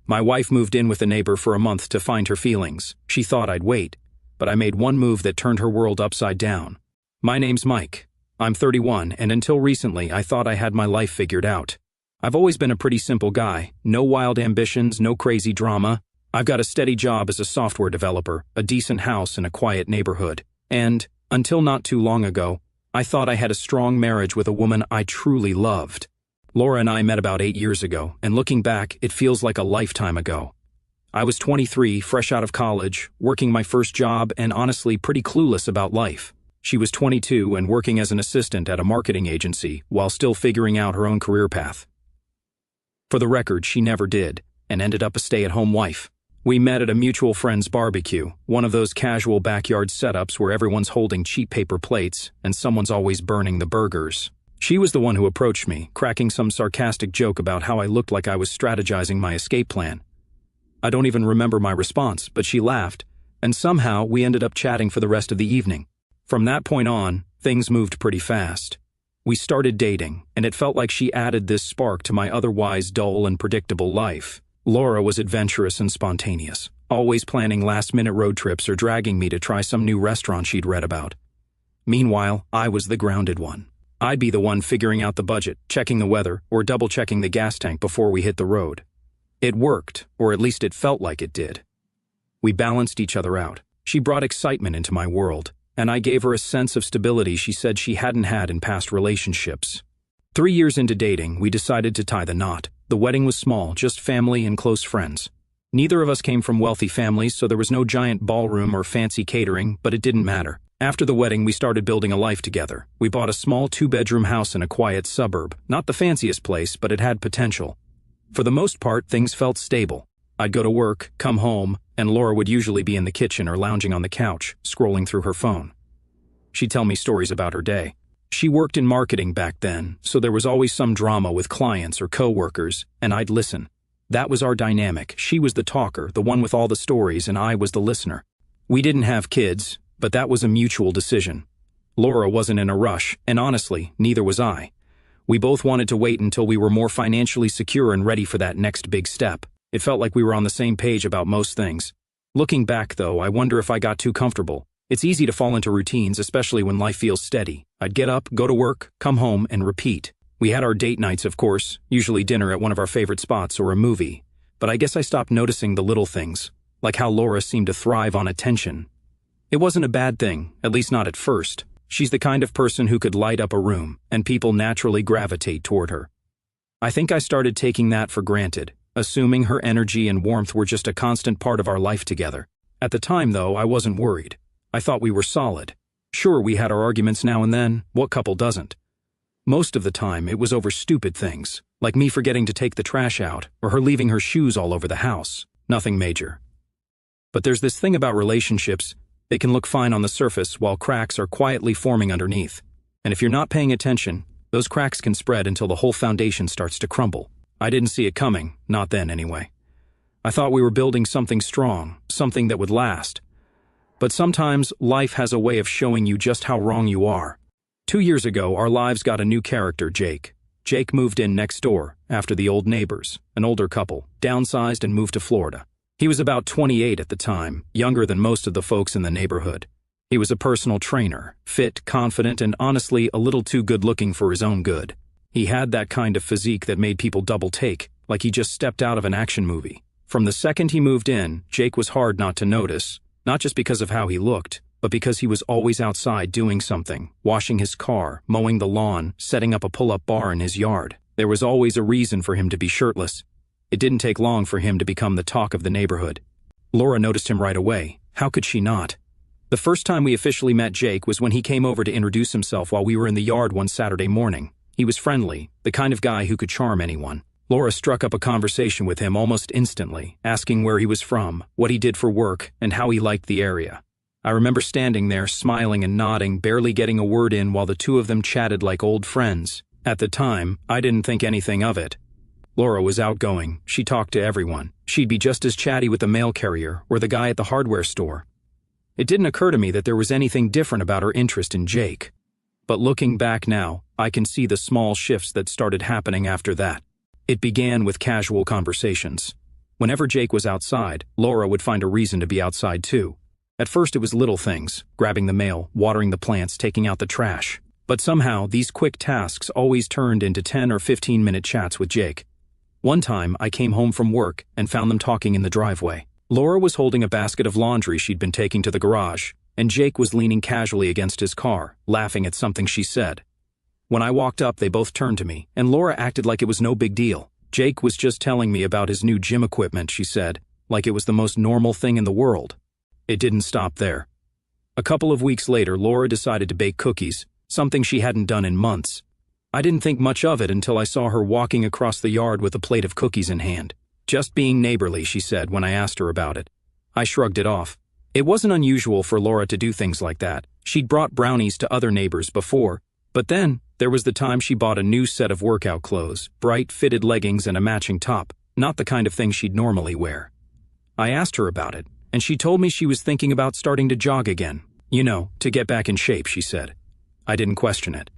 My wife moved in with a neighbor for a month to find her feelings. She thought I'd wait, but I made one move that turned her world upside down. My name's Mike. I'm 31, and until recently I thought I had my life figured out. I've always been a pretty simple guy, no wild ambitions, no crazy drama. I've got a steady job as a software developer, a decent house in a quiet neighborhood. And, until not too long ago, I thought I had a strong marriage with a woman I truly loved. Laura and I met about 8 years ago, and looking back, it feels like a lifetime ago. I was 23, fresh out of college, working my first job, and honestly pretty clueless about life. She was 22 and working as an assistant at a marketing agency while still figuring out her own career path. For the record, she never did, and ended up a stay-at-home wife. We met at a mutual friend's barbecue, one of those casual backyard setups where everyone's holding cheap paper plates and someone's always burning the burgers. She was the one who approached me, cracking some sarcastic joke about how I looked like I was strategizing my escape plan. I don't even remember my response, but she laughed, and somehow we ended up chatting for the rest of the evening. From that point on, things moved pretty fast. We started dating, and it felt like she added this spark to my otherwise dull and predictable life. Laura was adventurous and spontaneous, always planning last-minute road trips or dragging me to try some new restaurant she'd read about. Meanwhile, I was the grounded one. I'd be the one figuring out the budget, checking the weather, or double-checking the gas tank before we hit the road. It worked, or at least it felt like it did. We balanced each other out. She brought excitement into my world, and I gave her a sense of stability she said she hadn't had in past relationships. 3 years into dating, we decided to tie the knot. The wedding was small, just family and close friends. Neither of us came from wealthy families, so there was no giant ballroom or fancy catering, but it didn't matter. After the wedding, we started building a life together. We bought a small 2-bedroom house in a quiet suburb. Not the fanciest place, but it had potential. For the most part, things felt stable. I'd go to work, come home, and Laura would usually be in the kitchen or lounging on the couch, scrolling through her phone. She'd tell me stories about her day. She worked in marketing back then, so there was always some drama with clients or co-workers, and I'd listen. That was our dynamic. She was the talker, the one with all the stories, and I was the listener. We didn't have kids, but that was a mutual decision. Laura wasn't in a rush, and honestly, neither was I. We both wanted to wait until we were more financially secure and ready for that next big step. It felt like we were on the same page about most things. Looking back, though, I wonder if I got too comfortable. It's easy to fall into routines, especially when life feels steady. I'd get up, go to work, come home, and repeat. We had our date nights, of course, usually dinner at one of our favorite spots or a movie. But I guess I stopped noticing the little things, like how Laura seemed to thrive on attention. It wasn't a bad thing, at least not at first. She's the kind of person who could light up a room, and people naturally gravitate toward her. I think I started taking that for granted, assuming her energy and warmth were just a constant part of our life together. At the time, though, I wasn't worried. I thought we were solid. Sure, we had our arguments now and then. What couple doesn't? Most of the time, it was over stupid things, like me forgetting to take the trash out, or her leaving her shoes all over the house. Nothing major. But there's this thing about relationships. They can look fine on the surface while cracks are quietly forming underneath. And if you're not paying attention, those cracks can spread until the whole foundation starts to crumble. I didn't see it coming, not then anyway. I thought we were building something strong, something that would last. But sometimes life has a way of showing you just how wrong you are. 2 years ago, our lives got a new character, Jake. Jake moved in next door, after the old neighbors, an older couple, downsized and moved to Florida. He was about 28 at the time, younger than most of the folks in the neighborhood. He was a personal trainer, fit, confident, and honestly a little too good-looking for his own good. He had that kind of physique that made people double-take, like he just stepped out of an action movie. From the second he moved in, Jake was hard not to notice, not just because of how he looked, but because he was always outside doing something, washing his car, mowing the lawn, setting up a pull-up bar in his yard. There was always a reason for him to be shirtless. It didn't take long for him to become the talk of the neighborhood. Laura noticed him right away. How could she not? The first time we officially met Jake was when he came over to introduce himself while we were in the yard one Saturday morning. He was friendly, the kind of guy who could charm anyone. Laura struck up a conversation with him almost instantly, asking where he was from, what he did for work, and how he liked the area. I remember standing there, smiling and nodding, barely getting a word in while the two of them chatted like old friends. At the time, I didn't think anything of it. Laura was outgoing. She talked to everyone. She'd be just as chatty with the mail carrier or the guy at the hardware store. It didn't occur to me that there was anything different about her interest in Jake. But looking back now, I can see the small shifts that started happening after that. It began with casual conversations. Whenever Jake was outside, Laura would find a reason to be outside too. At first it was little things, grabbing the mail, watering the plants, taking out the trash. But somehow, these quick tasks always turned into 10 or 15-minute chats with Jake. One time, I came home from work and found them talking in the driveway. Laura was holding a basket of laundry she'd been taking to the garage, and Jake was leaning casually against his car, laughing at something she said. When I walked up, they both turned to me, and Laura acted like it was no big deal. Jake was just telling me about his new gym equipment, she said, like it was the most normal thing in the world. It didn't stop there. A couple of weeks later, Laura decided to bake cookies, something she hadn't done in months. I didn't think much of it until I saw her walking across the yard with a plate of cookies in hand. Just being neighborly, she said when I asked her about it. I shrugged it off. It wasn't unusual for Laura to do things like that. She'd brought brownies to other neighbors before, but then there was the time she bought a new set of workout clothes, bright fitted leggings and a matching top, not the kind of thing she'd normally wear. I asked her about it, and she told me she was thinking about starting to jog again. To get back in shape, she said. I didn't question it.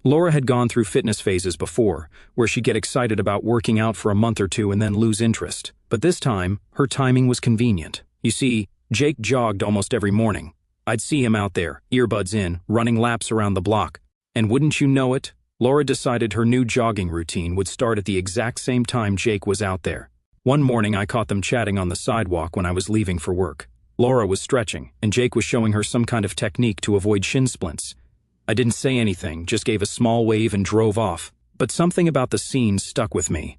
Laura had gone through fitness phases before, where she'd get excited about working out for a month or two and then lose interest. But this time, her timing was convenient. You see, Jake jogged almost every morning. I'd see him out there, earbuds in, running laps around the block. And wouldn't you know it, Laura decided her new jogging routine would start at the exact same time Jake was out there. One morning I caught them chatting on the sidewalk when I was leaving for work. Laura was stretching, and Jake was showing her some kind of technique to avoid shin splints. I didn't say anything, just gave a small wave and drove off. But something about the scene stuck with me.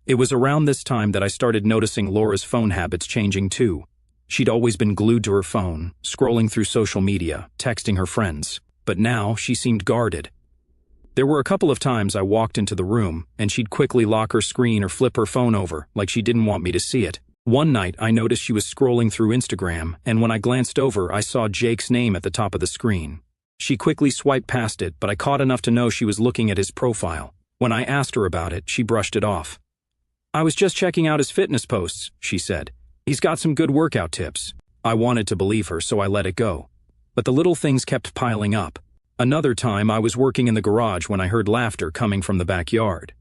It was around this time that I started noticing Laura's phone habits changing too. She'd always been glued to her phone, scrolling through social media, texting her friends. But now she seemed guarded. There were a couple of times I walked into the room, and she'd quickly lock her screen or flip her phone over, like she didn't want me to see it. One night I noticed she was scrolling through Instagram, and when I glanced over I saw Jake's name at the top of the screen. She quickly swiped past it, but I caught enough to know she was looking at his profile. When I asked her about it, she brushed it off. I was just checking out his fitness posts, she said. He's got some good workout tips. I wanted to believe her, so I let it go. But the little things kept piling up. Another time I was working in the garage when I heard laughter coming from the backyard.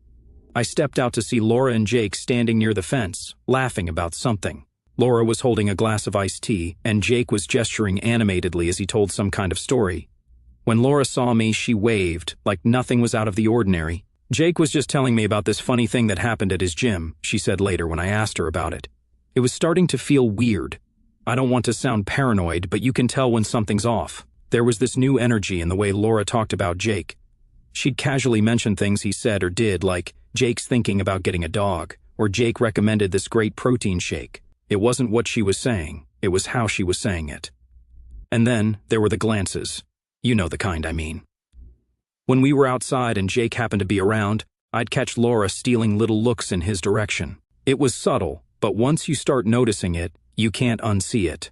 I stepped out to see Laura and Jake standing near the fence, laughing about something. Laura was holding a glass of iced tea, and Jake was gesturing animatedly as he told some kind of story. When Laura saw me, she waved, like nothing was out of the ordinary. Jake was just telling me about this funny thing that happened at his gym, she said later when I asked her about it. It was starting to feel weird. I don't want to sound paranoid, but you can tell when something's off. There was this new energy in the way Laura talked about Jake. She'd casually mention things he said or did, like Jake's thinking about getting a dog, or Jake recommended this great protein shake. It wasn't what she was saying, it was how she was saying it. And then there were the glances. You know the kind I mean. When we were outside and Jake happened to be around, I'd catch Laura stealing little looks in his direction. It was subtle, but once you start noticing it, you can't unsee it.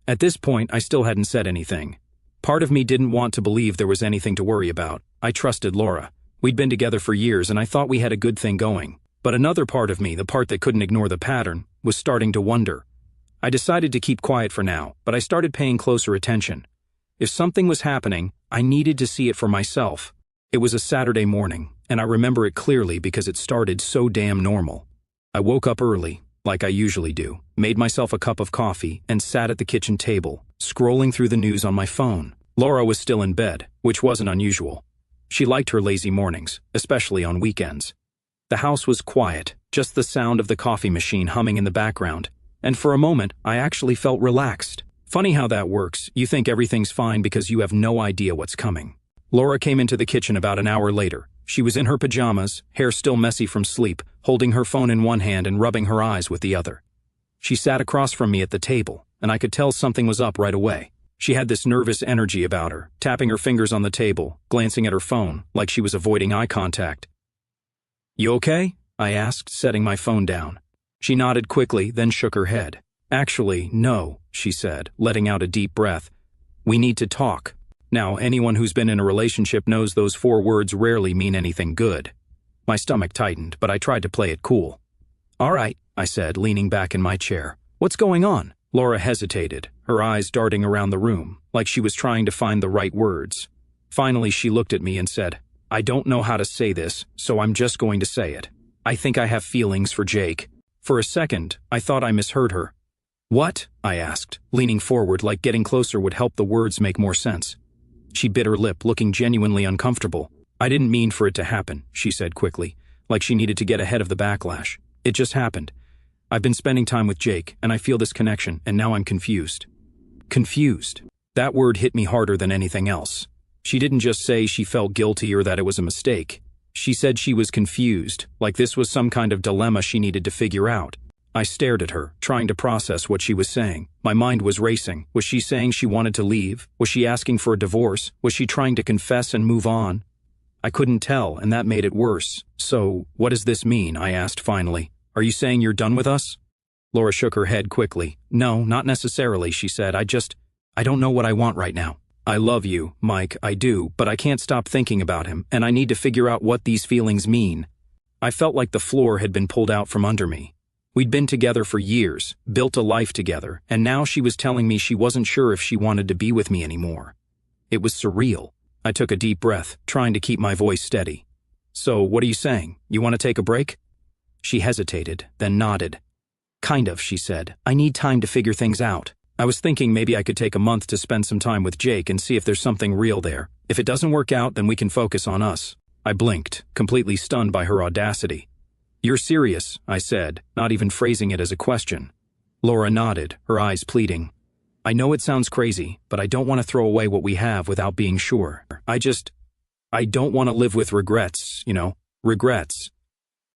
At this point, I still hadn't said anything. Part of me didn't want to believe there was anything to worry about. I trusted Laura. We'd been together for years and I thought we had a good thing going. But another part of me, the part that couldn't ignore the pattern, was starting to wonder. I decided to keep quiet for now, but I started paying closer attention. If something was happening, I needed to see it for myself. It was a Saturday morning, and I remember it clearly because it started so damn normal. I woke up early, like I usually do, made myself a cup of coffee, and sat at the kitchen table, scrolling through the news on my phone. Laura was still in bed, which wasn't unusual. She liked her lazy mornings, especially on weekends. The house was quiet, just the sound of the coffee machine humming in the background, and for a moment, I actually felt relaxed. Funny how that works. You think everything's fine because you have no idea what's coming. Laura came into the kitchen about an hour later. She was in her pajamas, hair still messy from sleep, holding her phone in one hand and rubbing her eyes with the other. She sat across from me at the table, and I could tell something was up right away. She had this nervous energy about her, tapping her fingers on the table, glancing at her phone, like she was avoiding eye contact. "You okay?" I asked, setting my phone down. She nodded quickly, then shook her head. "Actually, no," she said, letting out a deep breath. "We need to talk." Now, anyone who's been in a relationship knows those 4 words rarely mean anything good. My stomach tightened, but I tried to play it cool. "All right," I said, leaning back in my chair. "What's going on?" Laura hesitated, her eyes darting around the room, like she was trying to find the right words. Finally, she looked at me and said, "I don't know how to say this, so I'm just going to say it. I think I have feelings for Jake." For a second, I thought I misheard her. "What?" I asked, leaning forward like getting closer would help the words make more sense. She bit her lip, looking genuinely uncomfortable. "I didn't mean for it to happen," she said quickly, like she needed to get ahead of the backlash. "It just happened. I've been spending time with Jake, and I feel this connection, and now I'm confused." Confused. That word hit me harder than anything else. She didn't just say she felt guilty or that it was a mistake. She said she was confused, like this was some kind of dilemma she needed to figure out. I stared at her, trying to process what she was saying. My mind was racing. Was she saying she wanted to leave? Was she asking for a divorce? Was she trying to confess and move on? I couldn't tell, and that made it worse. "So, what does this mean?" I asked finally. "Are you saying you're done with us?" Laura shook her head quickly. "No, not necessarily," she said. I don't know what I want right now. I love you, Mike, I do, but I can't stop thinking about him, and I need to figure out what these feelings mean." I felt like the floor had been pulled out from under me. We'd been together for years, built a life together, and now she was telling me she wasn't sure if she wanted to be with me anymore. It was surreal. I took a deep breath, trying to keep my voice steady. "So, what are you saying? You want to take a break?" She hesitated, then nodded. "Kind of," she said. "I need time to figure things out. I was thinking maybe I could take a month to spend some time with Jake and see if there's something real there. If it doesn't work out, then we can focus on us." I blinked, completely stunned by her audacity. "You're serious," I said, not even phrasing it as a question. Laura nodded, her eyes pleading. "I know it sounds crazy, but I don't want to throw away what we have without being sure. I don't want to live with regrets, regrets."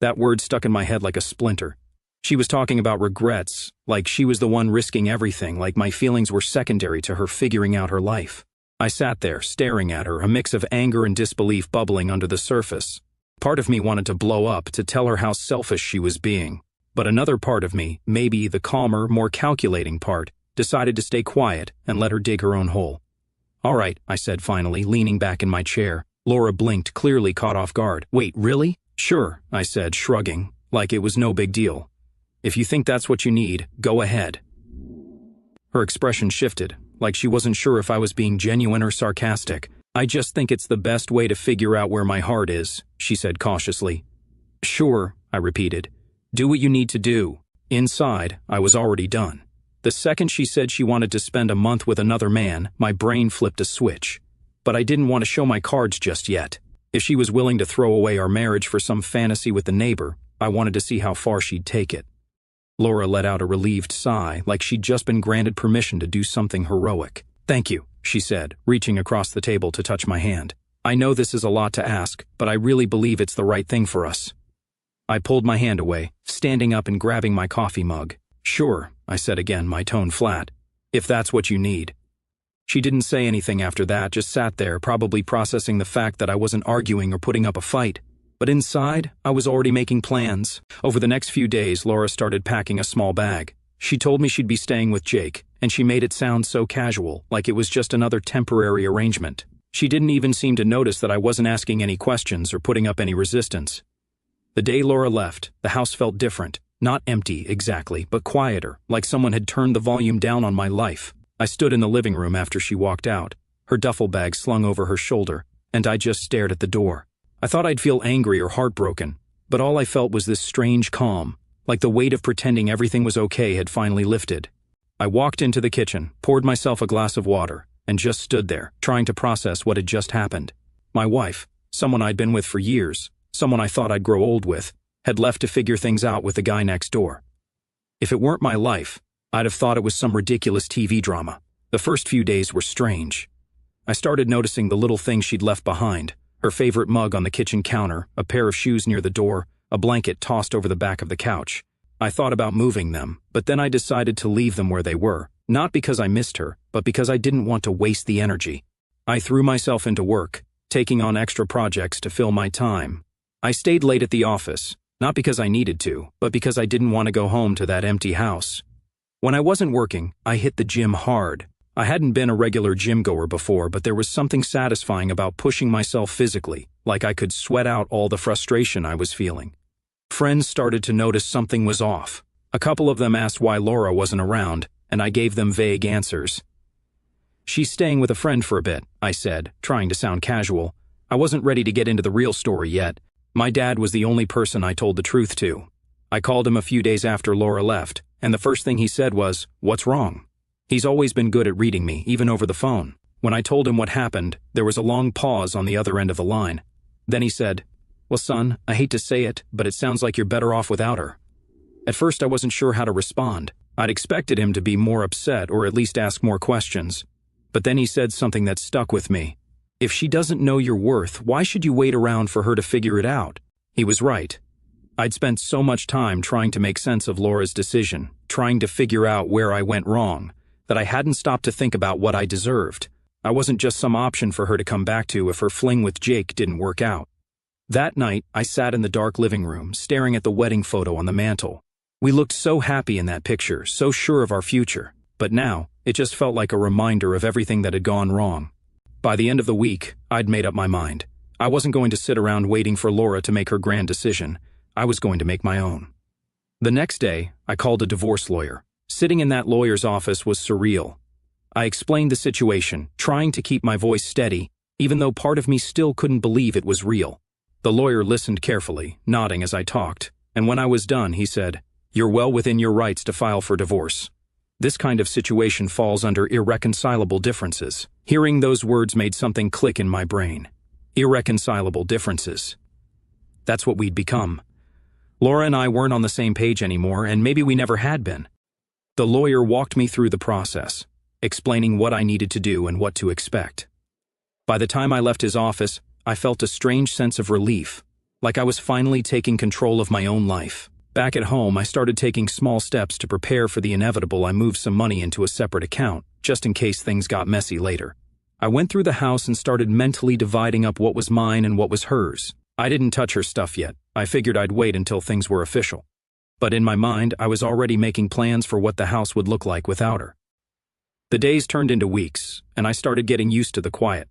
That word stuck in my head like a splinter. She was talking about regrets, like she was the one risking everything, like my feelings were secondary to her figuring out her life. I sat there, staring at her, a mix of anger and disbelief bubbling under the surface. Part of me wanted to blow up, to tell her how selfish she was being. But another part of me, maybe the calmer, more calculating part, decided to stay quiet and let her dig her own hole. "All right," I said finally, leaning back in my chair. Laura blinked, clearly caught off guard. "Wait, really?" "Sure," I said, shrugging, like it was no big deal. "If you think that's what you need, go ahead." Her expression shifted, like she wasn't sure if I was being genuine or sarcastic. "I just think it's the best way to figure out where my heart is," she said cautiously. "Sure," I repeated. "Do what you need to do." Inside, I was already done. The second she said she wanted to spend a month with another man, my brain flipped a switch. But I didn't want to show my cards just yet. If she was willing to throw away our marriage for some fantasy with the neighbor, I wanted to see how far she'd take it. Laura let out a relieved sigh, like she'd just been granted permission to do something heroic. "Thank you," she said, reaching across the table to touch my hand. "I know this is a lot to ask, but I really believe it's the right thing for us." I pulled my hand away, standing up and grabbing my coffee mug. "Sure," I said again, my tone flat. "If that's what you need." She didn't say anything after that, just sat there, probably processing the fact that I wasn't arguing or putting up a fight. But inside, I was already making plans. Over the next few days, Laura started packing a small bag. She told me she'd be staying with Jake, and she made it sound so casual, like it was just another temporary arrangement. She didn't even seem to notice that I wasn't asking any questions or putting up any resistance. The day Laura left, the house felt different. Not empty, exactly, but quieter, like someone had turned the volume down on my life. I stood in the living room after she walked out, her duffel bag slung over her shoulder, and I just stared at the door. I thought I'd feel angry or heartbroken, but all I felt was this strange calm, like the weight of pretending everything was okay had finally lifted. I walked into the kitchen, poured myself a glass of water, and just stood there, trying to process what had just happened. My wife, someone I'd been with for years, someone I thought I'd grow old with, had left to figure things out with the guy next door. If it weren't my life, I'd have thought it was some ridiculous TV drama. The first few days were strange. I started noticing the little things she'd left behind. Her favorite mug on the kitchen counter, a pair of shoes near the door, a blanket tossed over the back of the couch. I thought about moving them, but then I decided to leave them where they were, not because I missed her, but because I didn't want to waste the energy. I threw myself into work, taking on extra projects to fill my time. I stayed late at the office, not because I needed to, but because I didn't want to go home to that empty house. When I wasn't working, I hit the gym hard. I hadn't been a regular gym goer before, but there was something satisfying about pushing myself physically, like I could sweat out all the frustration I was feeling. Friends started to notice something was off. A couple of them asked why Laura wasn't around, and I gave them vague answers. "She's staying with a friend for a bit," I said, trying to sound casual. I wasn't ready to get into the real story yet. My dad was the only person I told the truth to. I called him a few days after Laura left, and the first thing he said was, "What's wrong?" He's always been good at reading me, even over the phone. When I told him what happened, there was a long pause on the other end of the line. Then he said, "Well, son, I hate to say it, but it sounds like you're better off without her." At first I wasn't sure how to respond. I'd expected him to be more upset or at least ask more questions. But then he said something that stuck with me. "If she doesn't know your worth, why should you wait around for her to figure it out?" He was right. I'd spent so much time trying to make sense of Laura's decision, trying to figure out where I went wrong, that I hadn't stopped to think about what I deserved. I wasn't just some option for her to come back to if her fling with Jake didn't work out. That night, I sat in the dark living room, staring at the wedding photo on the mantel. We looked so happy in that picture, so sure of our future. But now, it just felt like a reminder of everything that had gone wrong. By the end of the week, I'd made up my mind. I wasn't going to sit around waiting for Laura to make her grand decision. I was going to make my own. The next day, I called a divorce lawyer. Sitting in that lawyer's office was surreal. I explained the situation, trying to keep my voice steady, even though part of me still couldn't believe it was real. The lawyer listened carefully, nodding as I talked, and when I was done, he said, "You're well within your rights to file for divorce. This kind of situation falls under irreconcilable differences." Hearing those words made something click in my brain. Irreconcilable differences. That's what we'd become. Laura and I weren't on the same page anymore, and maybe we never had been. The lawyer walked me through the process, explaining what I needed to do and what to expect. By the time I left his office, I felt a strange sense of relief, like I was finally taking control of my own life. Back at home, I started taking small steps to prepare for the inevitable. I moved some money into a separate account, just in case things got messy later. I went through the house and started mentally dividing up what was mine and what was hers. I didn't touch her stuff yet. I figured I'd wait until things were official. But in my mind, I was already making plans for what the house would look like without her. The days turned into weeks, and I started getting used to the quiet.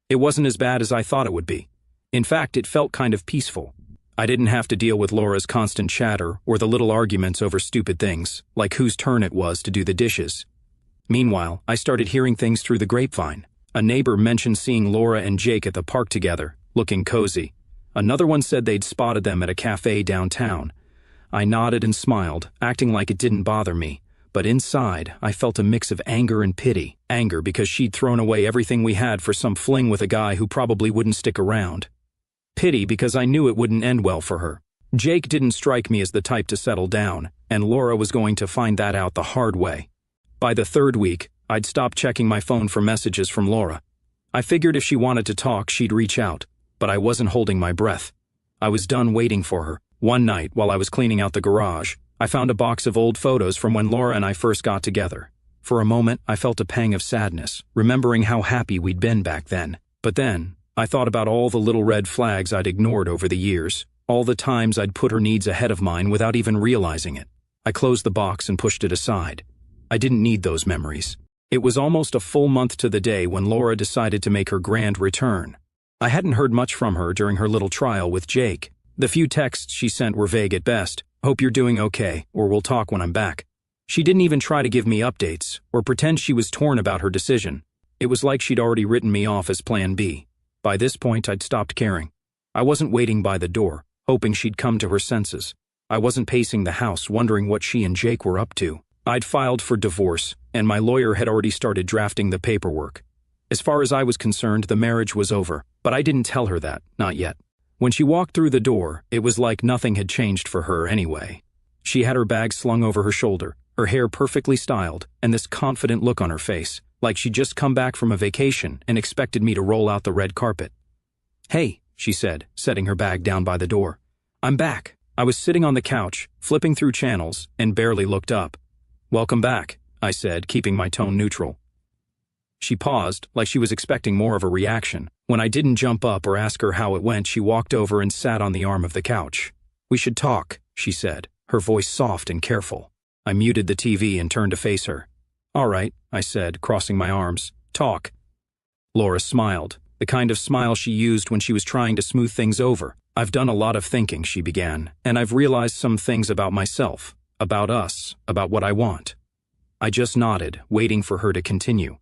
It wasn't as bad as I thought it would be. In fact, it felt kind of peaceful. I didn't have to deal with Laura's constant chatter or the little arguments over stupid things, like whose turn it was to do the dishes. Meanwhile, I started hearing things through the grapevine. A neighbor mentioned seeing Laura and Jake at the park together, looking cozy. Another one said they'd spotted them at a cafe downtown. I nodded and smiled, acting like it didn't bother me. But inside, I felt a mix of anger and pity. Anger because she'd thrown away everything we had for some fling with a guy who probably wouldn't stick around. Pity because I knew it wouldn't end well for her. Jake didn't strike me as the type to settle down, and Laura was going to find that out the hard way. By the third week, I'd stopped checking my phone for messages from Laura. I figured if she wanted to talk, she'd reach out, but I wasn't holding my breath. I was done waiting for her. One night, while I was cleaning out the garage, I found a box of old photos from when Laura and I first got together. For a moment, I felt a pang of sadness, remembering how happy we'd been back then. But then, I thought about all the little red flags I'd ignored over the years, all the times I'd put her needs ahead of mine without even realizing it. I closed the box and pushed it aside. I didn't need those memories. It was almost a full month to the day when Laura decided to make her grand return. I hadn't heard much from her during her little trial with Jake. The few texts she sent were vague at best. "Hope you're doing okay, or we'll talk when I'm back." She didn't even try to give me updates, or pretend she was torn about her decision. It was like she'd already written me off as Plan B. By this point, I'd stopped caring. I wasn't waiting by the door, hoping she'd come to her senses. I wasn't pacing the house, wondering what she and Jake were up to. I'd filed for divorce, and my lawyer had already started drafting the paperwork. As far as I was concerned, the marriage was over, but I didn't tell her that, not yet. When she walked through the door, it was like nothing had changed for her anyway. She had her bag slung over her shoulder, her hair perfectly styled, and this confident look on her face, like she'd just come back from a vacation and expected me to roll out the red carpet. "Hey," she said, setting her bag down by the door. "I'm back." I was sitting on the couch, flipping through channels, and barely looked up. "Welcome back," I said, keeping my tone neutral. She paused, like she was expecting more of a reaction. When I didn't jump up or ask her how it went, she walked over and sat on the arm of the couch. "We should talk," she said, her voice soft and careful. I muted the TV and turned to face her. "All right," I said, crossing my arms. "Talk." Laura smiled, the kind of smile she used when she was trying to smooth things over. "I've done a lot of thinking," she began, "and I've realized some things about myself, about us, about what I want." I just nodded, waiting for her to continue.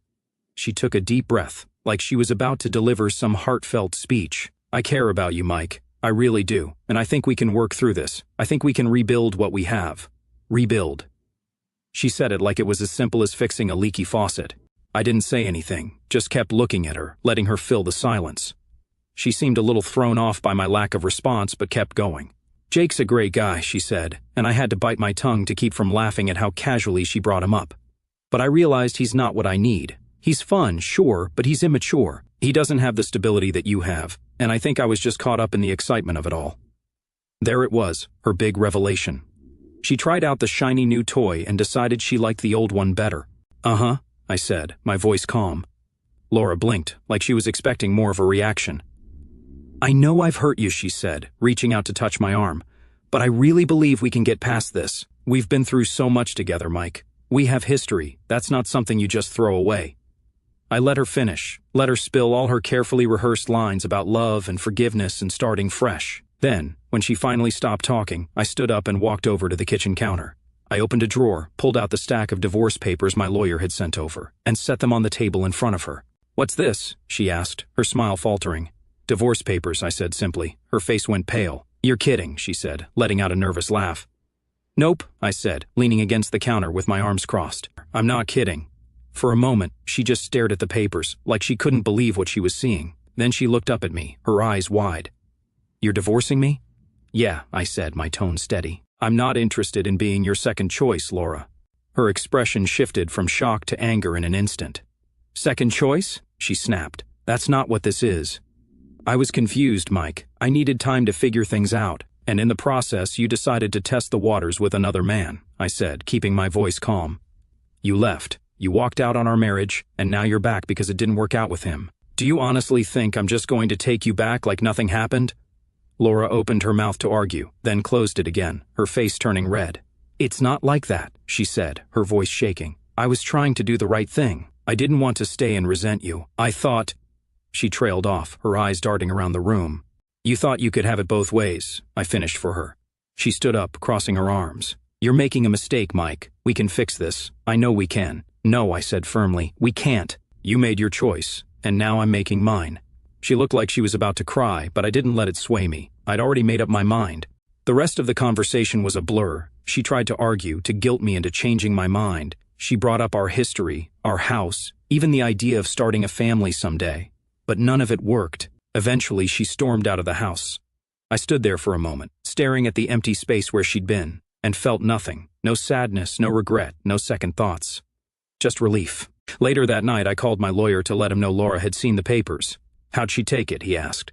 She took a deep breath, like she was about to deliver some heartfelt speech. "I care about you, Mike. I really do, and I think we can work through this. I think we can rebuild what we have. Rebuild. She said it like it was as simple as fixing a leaky faucet. I didn't say anything, just kept looking at her, letting her fill the silence. She seemed a little thrown off by my lack of response but kept going. Jake's a great guy, she said, and I had to bite my tongue to keep from laughing at how casually she brought him up. But I realized he's not what I need. He's fun, sure, but he's immature. He doesn't have the stability that you have, and I think I was just caught up in the excitement of it all. There it was, her big revelation. She tried out the shiny new toy and decided she liked the old one better. Uh-huh, I said, my voice calm. Laura blinked, like she was expecting more of a reaction. I know I've hurt you, she said, reaching out to touch my arm. But I really believe we can get past this. We've been through so much together, Mike. We have history. That's not something you just throw away. I let her finish, let her spill all her carefully rehearsed lines about love and forgiveness and starting fresh. Then, when she finally stopped talking, I stood up and walked over to the kitchen counter. I opened a drawer, pulled out the stack of divorce papers my lawyer had sent over, and set them on the table in front of her. What's this? She asked, her smile faltering. Divorce papers, I said simply. Her face went pale. You're kidding, she said, letting out a nervous laugh. Nope, I said, leaning against the counter with my arms crossed. I'm not kidding. For a moment, she just stared at the papers, like she couldn't believe what she was seeing. Then she looked up at me, her eyes wide. You're divorcing me? Yeah, I said, my tone steady. I'm not interested in being your second choice, Laura. Her expression shifted from shock to anger in an instant. Second choice? She snapped. That's not what this is. I was confused, Mike. I needed time to figure things out, and in the process you decided to test the waters with another man, I said, keeping my voice calm. You left. You walked out on our marriage, and now you're back because it didn't work out with him. Do you honestly think I'm just going to take you back like nothing happened? Laura opened her mouth to argue, then closed it again, her face turning red. It's not like that, she said, her voice shaking. I was trying to do the right thing. I didn't want to stay and resent you. I thought... She trailed off, her eyes darting around the room. You thought you could have it both ways, I finished for her. She stood up, crossing her arms. You're making a mistake, Mike. We can fix this. I know we can. No, I said firmly. We can't. You made your choice, and now I'm making mine. She looked like she was about to cry, but I didn't let it sway me. I'd already made up my mind. The rest of the conversation was a blur. She tried to argue, to guilt me into changing my mind. She brought up our history, our house, even the idea of starting a family someday. But none of it worked. Eventually, she stormed out of the house. I stood there for a moment, staring at the empty space where she'd been, and felt nothing. No sadness, no regret, no second thoughts. Just relief. Later that night, I called my lawyer to let him know Laura had seen the papers. How'd she take it, he asked.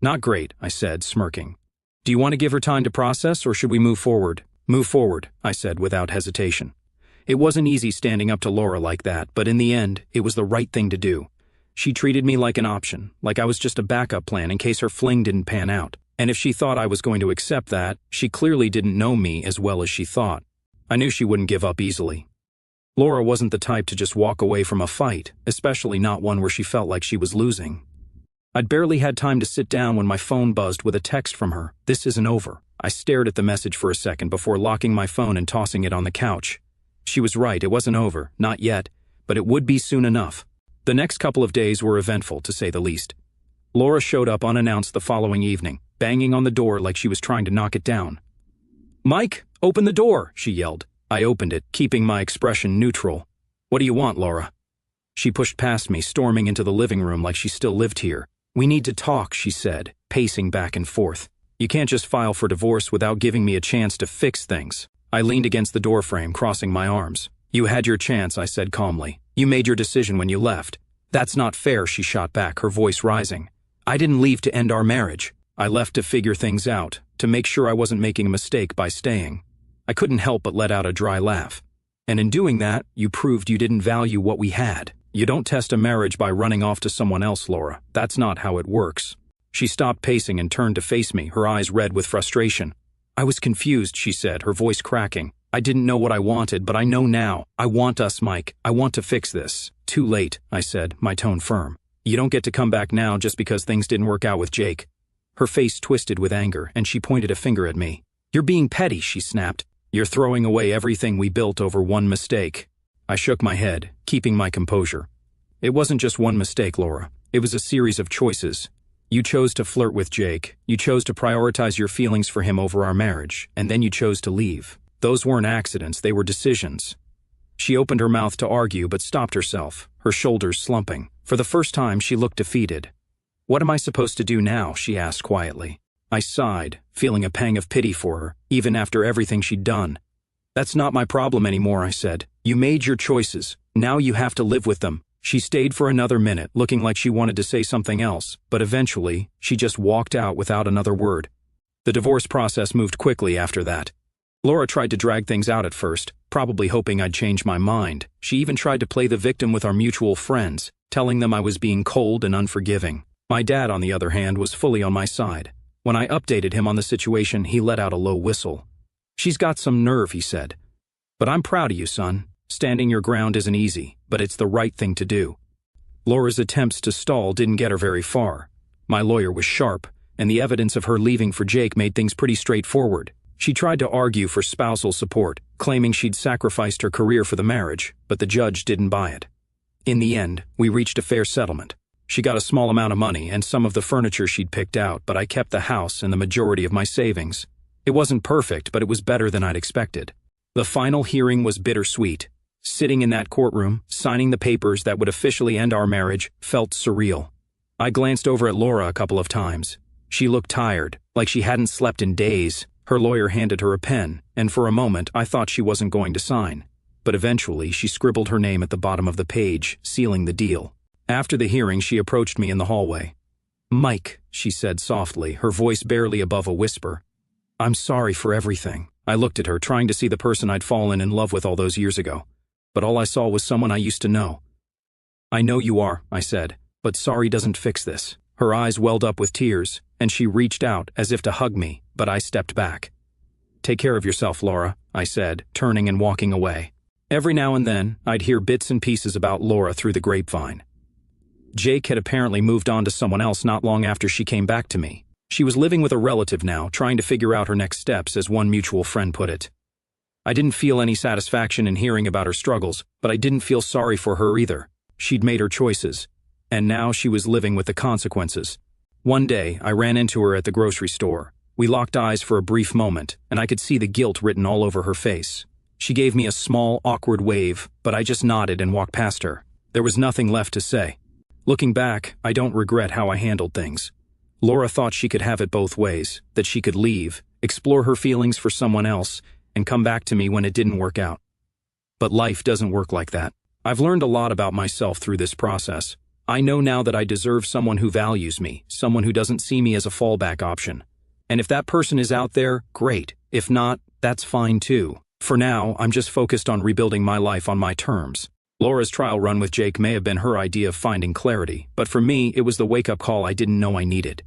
Not great, I said, smirking. Do you want to give her time to process, or should we move forward? Move forward, I said without hesitation. It wasn't easy standing up to Laura like that, but in the end, it was the right thing to do. She treated me like an option, like I was just a backup plan in case her fling didn't pan out. And if she thought I was going to accept that, she clearly didn't know me as well as she thought. I knew she wouldn't give up easily. Laura wasn't the type to just walk away from a fight, especially not one where she felt like she was losing. I'd barely had time to sit down when my phone buzzed with a text from her. This isn't over. I stared at the message for a second before locking my phone and tossing it on the couch. She was right, it wasn't over, not yet, but it would be soon enough. The next couple of days were eventful, to say the least. Laura showed up unannounced the following evening, banging on the door like she was trying to knock it down. Mike, open the door, she yelled. I opened it, keeping my expression neutral. What do you want, Laura? She pushed past me, storming into the living room like she still lived here. We need to talk, she said, pacing back and forth. You can't just file for divorce without giving me a chance to fix things. I leaned against the doorframe, crossing my arms. You had your chance, I said calmly. You made your decision when you left. That's not fair, she shot back, her voice rising. I didn't leave to end our marriage. I left to figure things out, to make sure I wasn't making a mistake by staying. I couldn't help but let out a dry laugh. And in doing that, you proved you didn't value what we had. You don't test a marriage by running off to someone else, Laura. That's not how it works. She stopped pacing and turned to face me, her eyes red with frustration. I was confused, she said, her voice cracking. I didn't know what I wanted, but I know now. I want us, Mike. I want to fix this. Too late, I said, my tone firm. You don't get to come back now just because things didn't work out with Jake. Her face twisted with anger, and she pointed a finger at me. You're being petty, she snapped. You're throwing away everything we built over one mistake. I shook my head, keeping my composure. It wasn't just one mistake, Laura. It was a series of choices. You chose to flirt with Jake, you chose to prioritize your feelings for him over our marriage, and then you chose to leave. Those weren't accidents, they were decisions. She opened her mouth to argue but stopped herself, her shoulders slumping. For the first time, she looked defeated. "What am I supposed to do now?" she asked quietly. I sighed, feeling a pang of pity for her, even after everything she'd done. "That's not my problem anymore," I said. "You made your choices. Now you have to live with them." She stayed for another minute, looking like she wanted to say something else, but eventually, she just walked out without another word. The divorce process moved quickly after that. Laura tried to drag things out at first, probably hoping I'd change my mind. She even tried to play the victim with our mutual friends, telling them I was being cold and unforgiving. My dad, on the other hand, was fully on my side. When I updated him on the situation, he let out a low whistle. "She's got some nerve," he said. "But I'm proud of you, son. Standing your ground isn't easy, but it's the right thing to do." Laura's attempts to stall didn't get her very far. My lawyer was sharp, and the evidence of her leaving for Jake made things pretty straightforward. She tried to argue for spousal support, claiming she'd sacrificed her career for the marriage, but the judge didn't buy it. In the end, we reached a fair settlement. She got a small amount of money and some of the furniture she'd picked out, but I kept the house and the majority of my savings. It wasn't perfect, but it was better than I'd expected. The final hearing was bittersweet. Sitting in that courtroom, signing the papers that would officially end our marriage, felt surreal. I glanced over at Laura a couple of times. She looked tired, like she hadn't slept in days. Her lawyer handed her a pen, and for a moment I thought she wasn't going to sign. But eventually she scribbled her name at the bottom of the page, sealing the deal. After the hearing, she approached me in the hallway. "Mike," she said softly, her voice barely above a whisper. "I'm sorry for everything." I looked at her, trying to see the person I'd fallen in love with all those years ago. But all I saw was someone I used to know. "I know you are," I said, "but sorry doesn't fix this." Her eyes welled up with tears, and she reached out as if to hug me, but I stepped back. "Take care of yourself, Laura," I said, turning and walking away. Every now and then, I'd hear bits and pieces about Laura through the grapevine. Jake had apparently moved on to someone else not long after she came back to me. She was living with a relative now, trying to figure out her next steps, as one mutual friend put it. I didn't feel any satisfaction in hearing about her struggles, but I didn't feel sorry for her either. She'd made her choices, and now she was living with the consequences. One day, I ran into her at the grocery store. We locked eyes for a brief moment, and I could see the guilt written all over her face. She gave me a small, awkward wave, but I just nodded and walked past her. There was nothing left to say. Looking back, I don't regret how I handled things. Laura thought she could have it both ways, that she could leave, explore her feelings for someone else, and come back to me when it didn't work out. But life doesn't work like that. I've learned a lot about myself through this process. I know now that I deserve someone who values me, someone who doesn't see me as a fallback option. And if that person is out there, great. If not, that's fine too. For now, I'm just focused on rebuilding my life on my terms. Laura's trial run with Jake may have been her idea of finding clarity, but for me, it was the wake-up call I didn't know I needed.